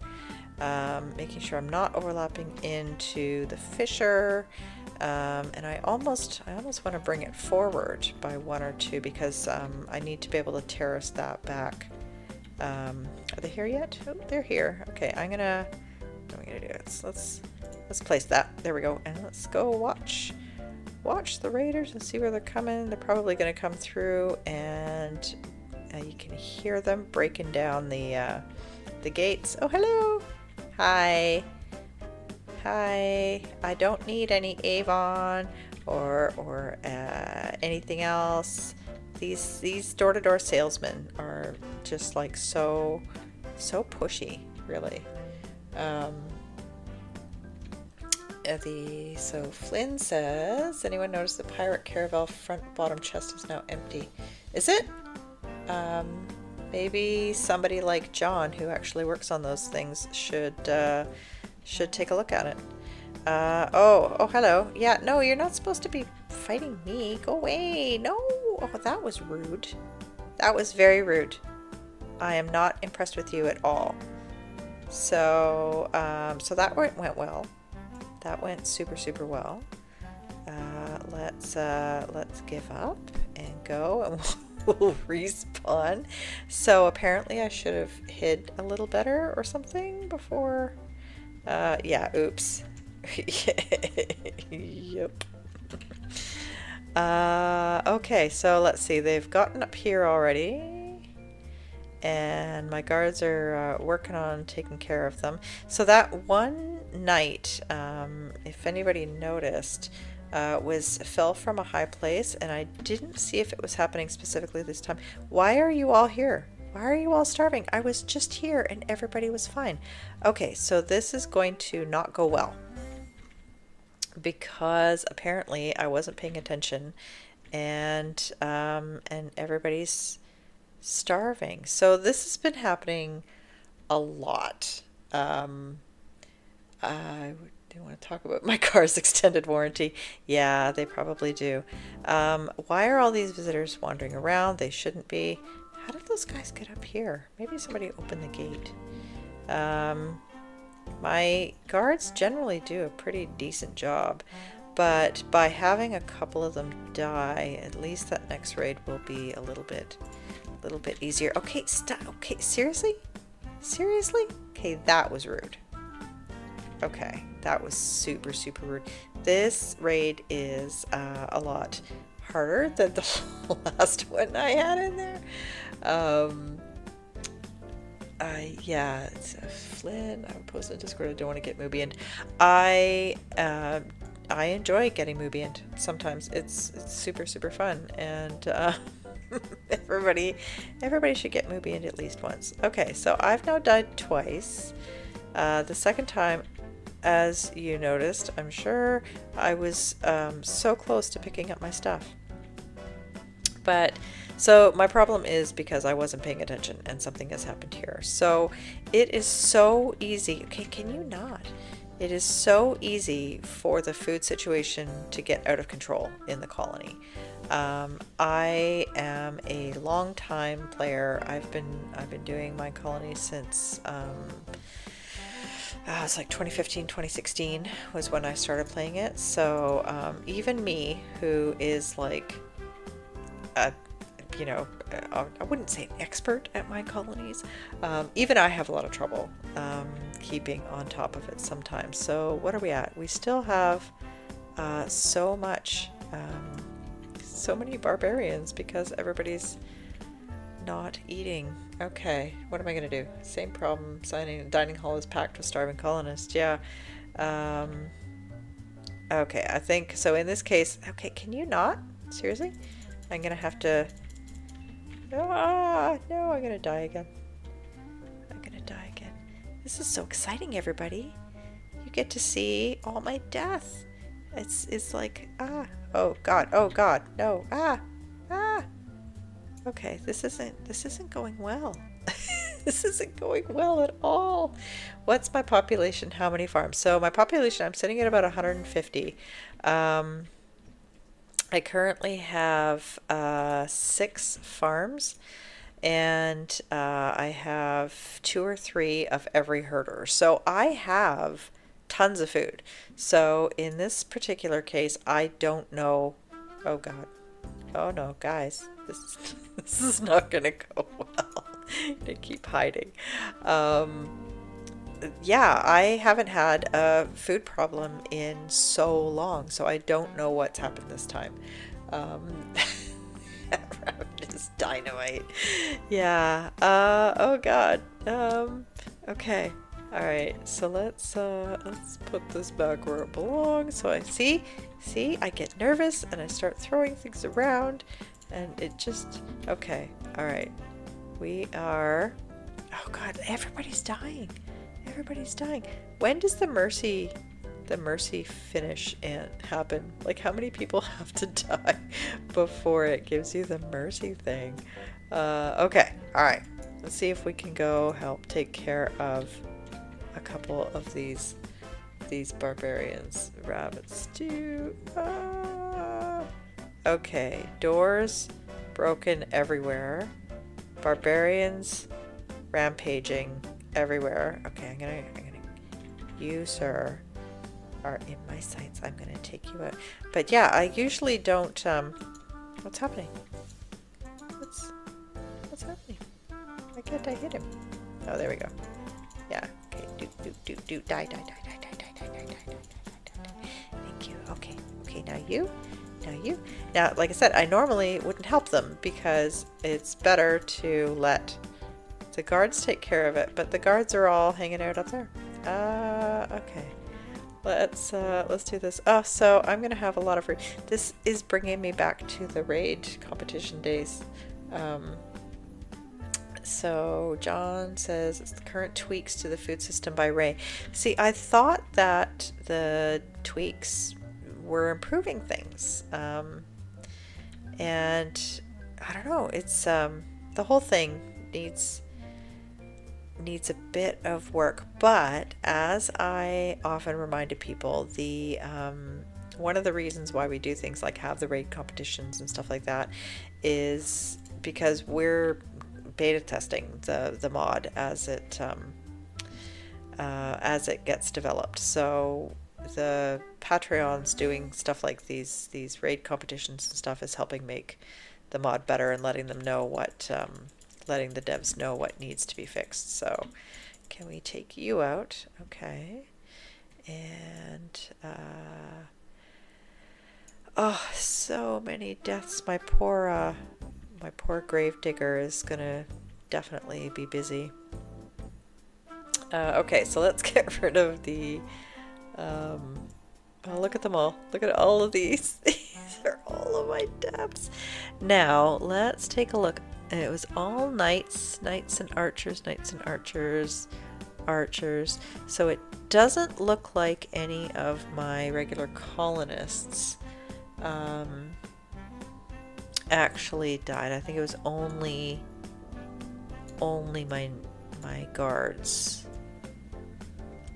Making sure I'm not overlapping into the fissure. And I almost want to bring it forward by 1 or 2 because I need to be able to terrace that back. Are they here yet? Oh, they're here. Okay, what am I gonna do? Let's place that. There we go. And let's go watch the raiders and see where they're coming. They're probably gonna come through, and you can hear them breaking down the gates. Oh, hello. Hi. Hi, I don't need any Avon or anything else. These door-to-door salesmen are just like so pushy, really. So Flynn says, anyone notice the pirate caravel front bottom chest is now empty? Is it? Maybe somebody like John, who actually works on those things, should take a look at it. Oh, hello. Yeah, no, you're not supposed to be fighting me. Go away. No. Oh, that was rude. That was very rude. I am not impressed with you at all. So, so that went well. That went super well. Let's give up and go, and we'll respawn. So apparently I should have hid a little better or something before. Yeah, oops. Yep. Okay, so let's see. They've gotten up here already, and my guards are working on taking care of them. So that one knight, if anybody noticed, fell from a high place, and I didn't see if it was happening specifically this time. Why are you all here? Why are you all starving? I was just here and everybody was fine. Okay, so this is going to not go well because apparently I wasn't paying attention, and everybody's starving. So this has been happening a lot. I do want to talk about my car's extended warranty. Yeah, they probably do. Why are all these visitors wandering around? They shouldn't be. How did those guys get up here? Maybe somebody opened the gate. My guards generally do a pretty decent job, but by having a couple of them die, at least that next raid will be a little bit easier. Okay, stop. Okay, seriously? Seriously? Okay, that was rude. Okay, that was super rude. This raid is a lot harder than the last one I had in there. Yeah, it's Flynn. I would post on Discord. I don't want to get Mubian. I enjoy getting Mubian. Sometimes it's super fun, and everybody should get Mubian at least once. Okay, so I've now died twice. The second time, as you noticed, I'm sure, I was so close to picking up my stuff. But so my problem is because I wasn't paying attention and something has happened here. So it is so easy. Okay, can you not? It is so easy for the food situation to get out of control in the colony. I am a long time player. I've been doing my colony since it's like 2015, 2016 was when I started playing it. So even me, who is like I wouldn't say an expert at my colonies. Even I have a lot of trouble keeping on top of it sometimes. So what are we at? We still have so many barbarians because everybody's not eating. Okay, what am I gonna do? Same problem. Dining hall is packed with starving colonists. Yeah. Okay, I think so. In this case, okay, can you not? Seriously? I'm gonna have to. No, I'm gonna die again. I'm gonna die again. This is so exciting, everybody. get to see all my death. It's like, oh God, no, Okay, this isn't going well. This isn't going well at all. What's my population? How many farms? So my population, I'm sitting at about 150. I currently have 6 farms, and I have 2 or 3 of every herder. So I have tons of food. So in this particular case, I don't know. Oh God. Oh no, guys, this is not gonna go well. They keep hiding. Yeah, I haven't had a food problem in so long, so I don't know what's happened this time. That rabbit is dynamite. Yeah. Oh God. Okay. All right. So let's put this back where it belongs. So I see, I get nervous and I start throwing things around, and it just okay. All right. We are. Oh God! Everybody's dying. Everybody's dying. When does the mercy finish and happen? Like, how many people have to die before it gives you the mercy thing? Okay, all right. Let's see if we can go help take care of a couple of these barbarians. Rabbit stew. Okay, doors broken everywhere. Barbarians rampaging everywhere. Okay, I'm gonna you, sir, are in my sights. I'm gonna take you out. But yeah, I usually don't what's happening? What's happening? Why can't I hit him? Oh, there we go. Yeah, okay, do die. Thank you. Okay, now you. Now, like I said, I normally wouldn't help them because it's better to let the guards take care of it, but the guards are all hanging out up there. Okay. Let's do this. Oh, so I'm gonna have a lot of this is bringing me back to the raid competition days. So John says it's the current tweaks to the food system by Ray. See, I thought that the tweaks were improving things, and I don't know. It's the whole thing needs a bit of work, but as I often remind people, the one of the reasons why we do things like have the raid competitions and stuff like that is because we're beta testing the mod as it gets developed. So the Patreons doing stuff like these raid competitions and stuff is helping make the mod better and letting them know what letting the devs know what needs to be fixed. So can we take you out? Okay. And oh, so many deaths. My poor gravedigger is gonna definitely be busy. Okay, so let's get rid of the oh, look at them all. Look at all of these. These are all of my deaths. Now let's take a look. It was all knights and archers. So it doesn't look like any of my regular colonists actually died. I think it was only my guards.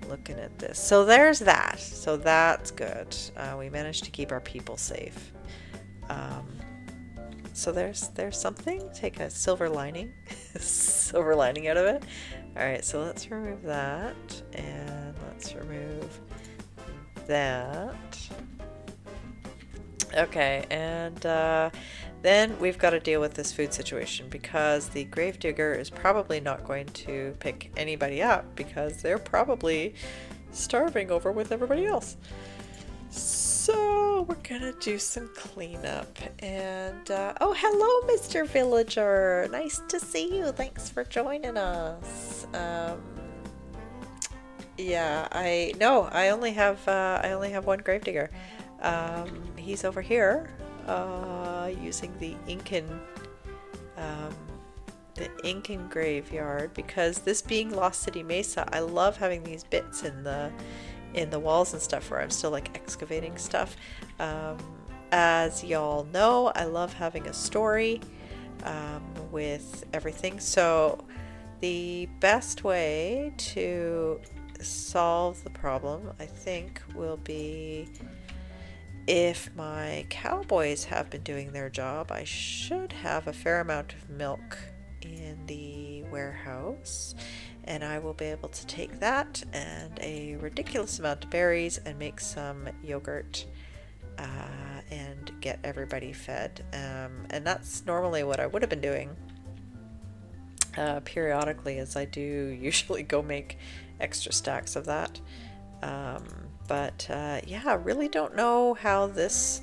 Looking at this, so there's that. So that's good. We managed to keep our people safe. So there's something. Take a silver lining out of it. All right, so let's remove that, and let's remove that. Okay, and then we've got to deal with this food situation because the gravedigger is probably not going to pick anybody up because they're probably starving over with everybody else. So we're gonna do some cleanup, and oh, hello, Mr. Villager. Nice to see you. Thanks for joining us. Yeah, I only have one gravedigger. He's over here using the Incan graveyard because this being Lost City Mesa, I love having these bits in the in the walls and stuff where I'm still like excavating stuff. As y'all know, I love having a story with everything. So the best way to solve the problem, I think, will be if my cowboys have been doing their job. I should have a fair amount of milk in the warehouse, and I will be able to take that and a ridiculous amount of berries and make some yogurt and get everybody fed. And that's normally what I would have been doing periodically, as I do usually go make extra stacks of that. But yeah, I really don't know how this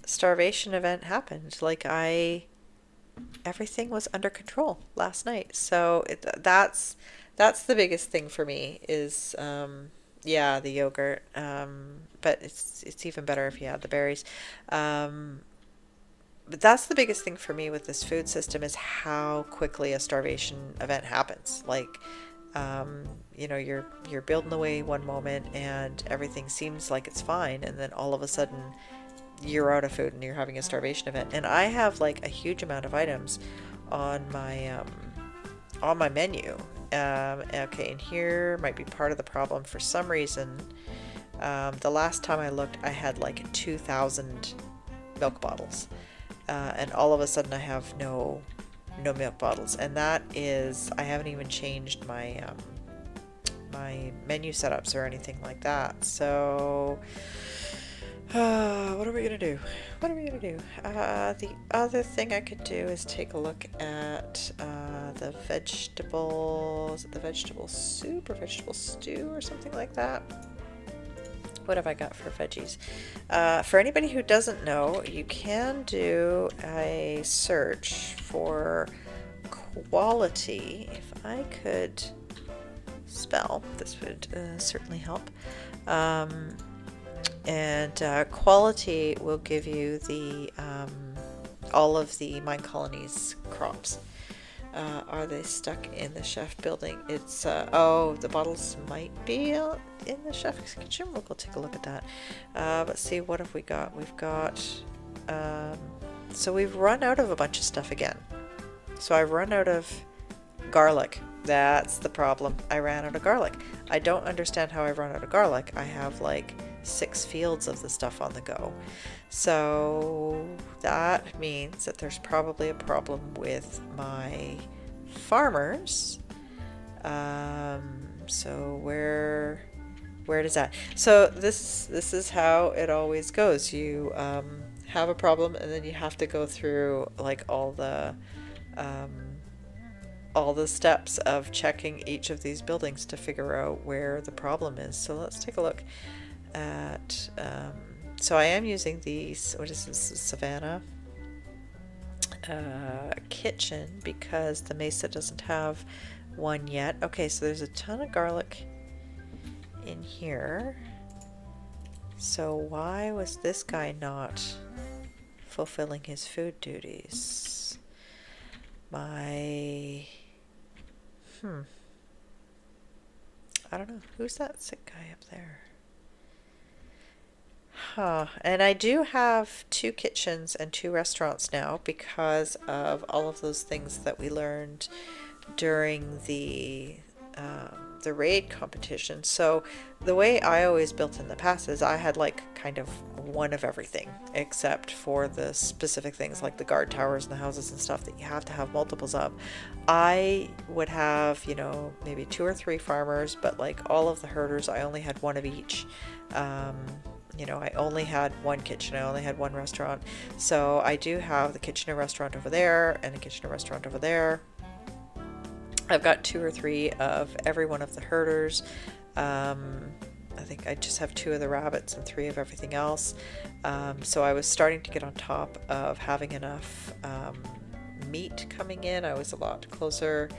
starvation event happened. Like, everything was under control last night. So that's the biggest thing for me is yeah, the yogurt. But it's even better if you add the berries. But that's the biggest thing for me with this food system, is how quickly a starvation event happens. Like, you know, you're building away one moment and everything seems like it's fine, and then all of a sudden you're out of food and you're having a starvation event. And I have like a huge amount of items on my menu. Okay, and here might be part of the problem. For some reason, the last time I looked, I had like 2,000 milk bottles, and all of a sudden I have no milk bottles, and that is, I haven't even changed my my menu setups or anything like that. So what are we gonna do? What are we gonna do? The other thing I could do is take a look at the vegetables, the vegetable soup or vegetable stew or something like that. What have I got for veggies? For anybody who doesn't know, you can do a search for quality. If I could spell, this would certainly help. And quality will give you the all of the Minecolonies crops. Are they stuck in the chef building? It's oh, the bottles might be in the chef's kitchen. We'll go take a look at that. Let's see, what have we got? We've got so we've run out of a bunch of stuff again. So I've run out of garlic. That's the problem. I ran out of garlic. I don't understand how I've run out of garlic. I have like 6 fields of the stuff on the go. So that means that there's probably a problem with my farmers. So where does that? So this is how it always goes. You have a problem, and then you have to go through like all the steps of checking each of these buildings to figure out where the problem is. So let's take a look at so I am using the, what is this, Savannah kitchen, because the Mesa doesn't have one yet. Okay, so there's a ton of garlic in here. So why was this guy not fulfilling his food duties? I don't know. Who's that sick guy up there? And I do have 2 kitchens and 2 restaurants now because of all of those things that we learned during the raid competition. So the way I always built in the past is I had like kind of one of everything, except for the specific things like the guard towers and the houses and stuff that you have to have multiples of. I would have, you know, maybe 2 or 3 farmers, but like all of the herders, I only had one of each. You know, I only had one kitchen, I only had one restaurant. So I do have the kitchen and restaurant over there and the kitchen and restaurant over there. I've got 2 or 3 of every one of the herders. I think I just have 2 of the rabbits and 3 of everything else. So I was starting to get on top of having enough meat coming in. I was a lot closer.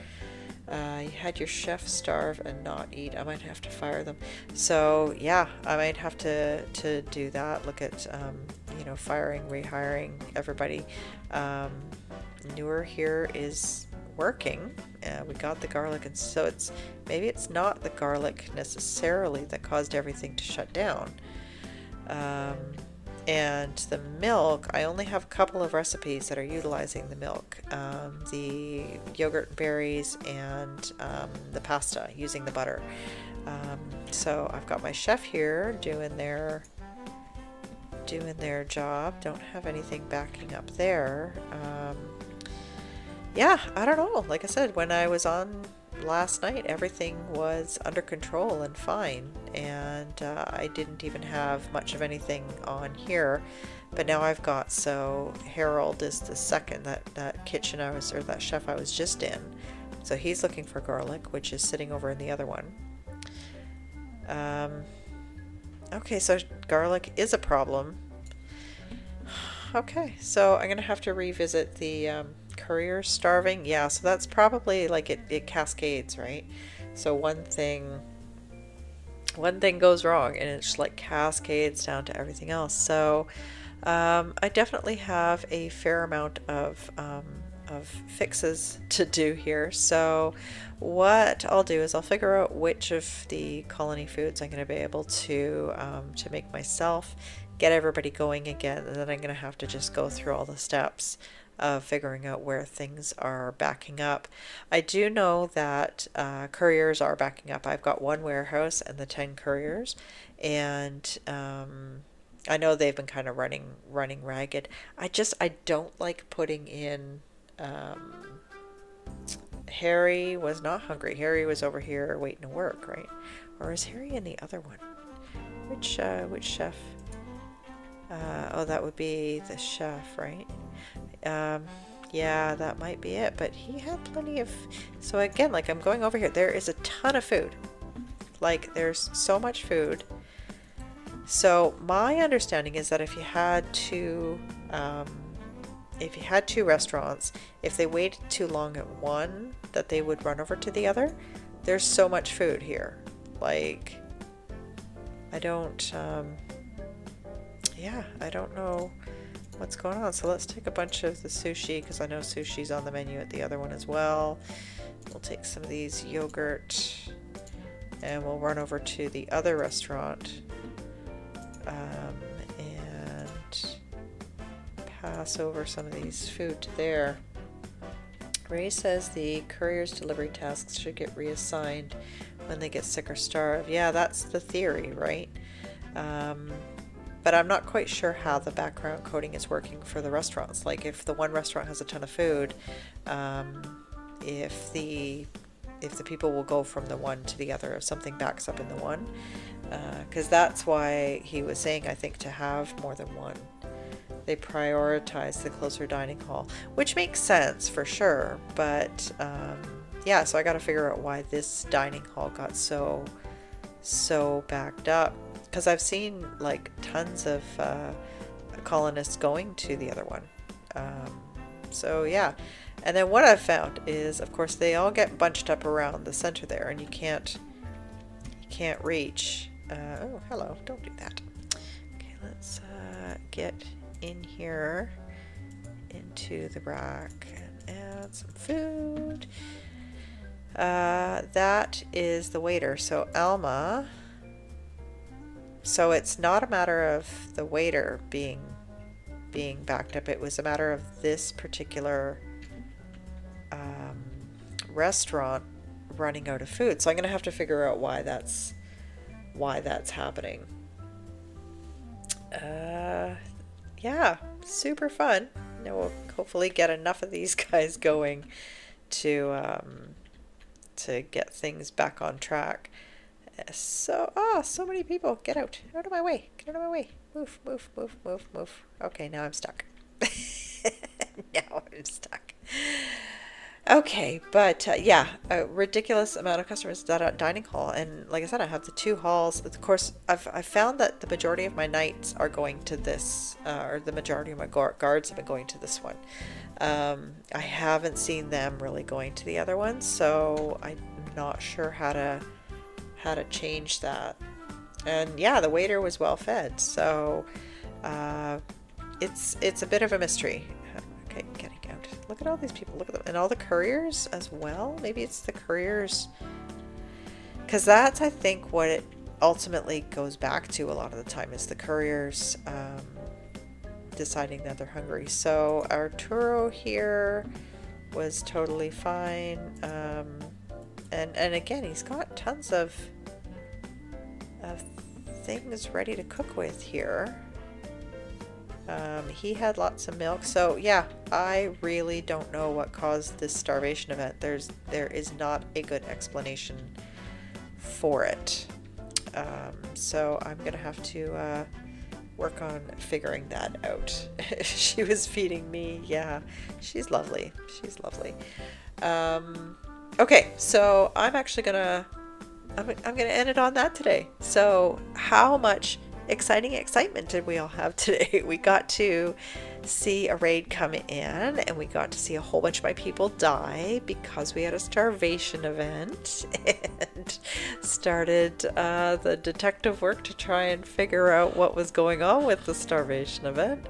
You had your chef starve and not eat. I might have to fire them. So yeah, I might have to do that. Look at you know, firing, rehiring everybody. Newer here is working, we got the garlic, and so maybe it's not the garlic necessarily that caused everything to shut down. And the milk, I only have a couple of recipes that are utilizing the milk. The yogurt and berries and the pasta using the butter. So I've got my chef here doing their job. Don't have anything backing up there. Yeah, I don't know. Like I said, when I was on last night, everything was under control and fine, and I didn't even have much of anything on here. But now I've got, so Harold is the second, that kitchen I was, or that chef I was just in. So he's looking for garlic, which is sitting over in the other one. Okay, so garlic is a problem. Okay, so I'm gonna have to revisit the courier starving. Yeah, so that's probably like it cascades, right? So one thing goes wrong and it's like cascades down to everything else. So I definitely have a fair amount of fixes to do here. So what I'll do is I'll figure out which of the colony foods I'm going to be able to make myself, get everybody going again, and then I'm going to have to just go through all the steps of figuring out where things are backing up. I do know that couriers are backing up. I've got one warehouse and the 10 couriers, and I know they've been kind of running ragged. I don't like putting in. Harry was not hungry. Harry was over here waiting to work, right? Or is Harry in the other one? Which chef? Oh, that would be the chef, right? Yeah, that might be it. But he had plenty of. So again, like I'm going over here. There is a ton of food. Like there's so much food. So my understanding is that if you had two restaurants, if they waited too long at one, that they would run over to the other. There's so much food here. Like, I don't know what's going on. So let's take a bunch of the sushi, because I know sushi's on the menu at the other one as well. We'll take some of these yogurt and we'll run over to the other restaurant and pass over some of these food to there. Ray says the courier's delivery tasks should get reassigned when they get sick or starve. Yeah, that's the theory, right? But I'm not quite sure how the background coding is working for the restaurants. Like if the one restaurant has a ton of food, if the people will go from the one to the other, if something backs up in the one, because that's why he was saying, I think, to have more than one. They prioritize the closer dining hall, which makes sense for sure. But yeah, so I got to figure out why this dining hall got so backed up. Because I've seen like tons of colonists going to the other one. So yeah. And then what I've found is, of course, they all get bunched up around the center there, and you can't reach. Oh, hello! Don't do that. Okay, let's get in here into the rack and add some food. That is the waiter. So Alma. So it's not a matter of the waiter being backed up. It was a matter of this particular restaurant running out of food. So I'm going to have to figure out why that's happening. Yeah, super fun. Now we'll hopefully get enough of these guys going to get things back on track. So many people. Get out of my way. Get out of my way. Move. Okay, now I'm stuck. Now I'm stuck. Okay, but yeah, a ridiculous amount of customers at dining hall, and like I said, I have the two halls. Of course, I've found that the majority of my knights are going to this, or the majority of my guards have been going to this one. I haven't seen them really going to the other one, so I'm not sure how to change that. And yeah, the waiter was well fed, so it's a bit of a mystery. Okay, getting out. Look at all these people. Look at them. And all the couriers as well. Maybe it's the couriers. Because that's, I think, what it ultimately goes back to a lot of the time is the couriers deciding that they're hungry. So Arturo here was totally fine. And again, he's got tons of things ready to cook with here. He had lots of milk. So yeah, I really don't know what caused this starvation event. There is not a good explanation for it. So I'm gonna have to work on figuring that out. She was feeding me. Yeah, she's lovely. She's lovely. Okay, so I'm actually gonna end it on that today. So how much excitement did we all have today? We got to see a raid come in, and we got to see a whole bunch of my people die because we had a starvation event, and started the detective work to try and figure out what was going on with the starvation event.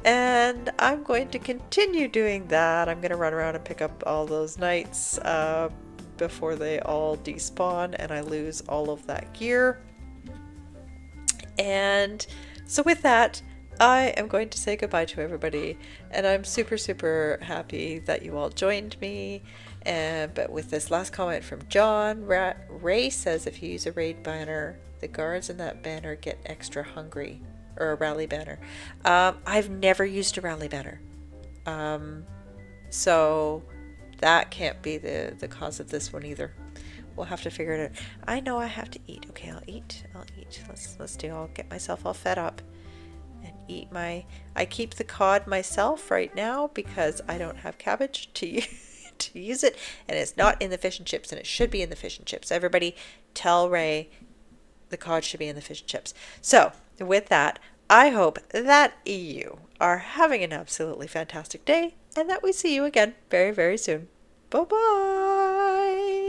And I'm going to continue doing that. I'm going to run around and pick up all those knights before they all despawn and I lose all of that gear. And so with that, I am going to say goodbye to everybody, and I'm super happy that you all joined me. But with this last comment from John, Ray says if you use a raid banner, the guards in that banner get extra hungry, or a rally banner. I've never used a rally banner, so that can't be the cause of this one either. We'll have to figure it out. I know I have to eat. Okay, I'll eat. I'll get myself all fed up and eat I keep the cod myself right now because I don't have cabbage to use it, and it's not in the fish and chips, and it should be in the fish and chips. Everybody tell Ray the cod should be in the fish and chips. So with that, I hope that you are having an absolutely fantastic day, and that we see you again very soon. Bye bye.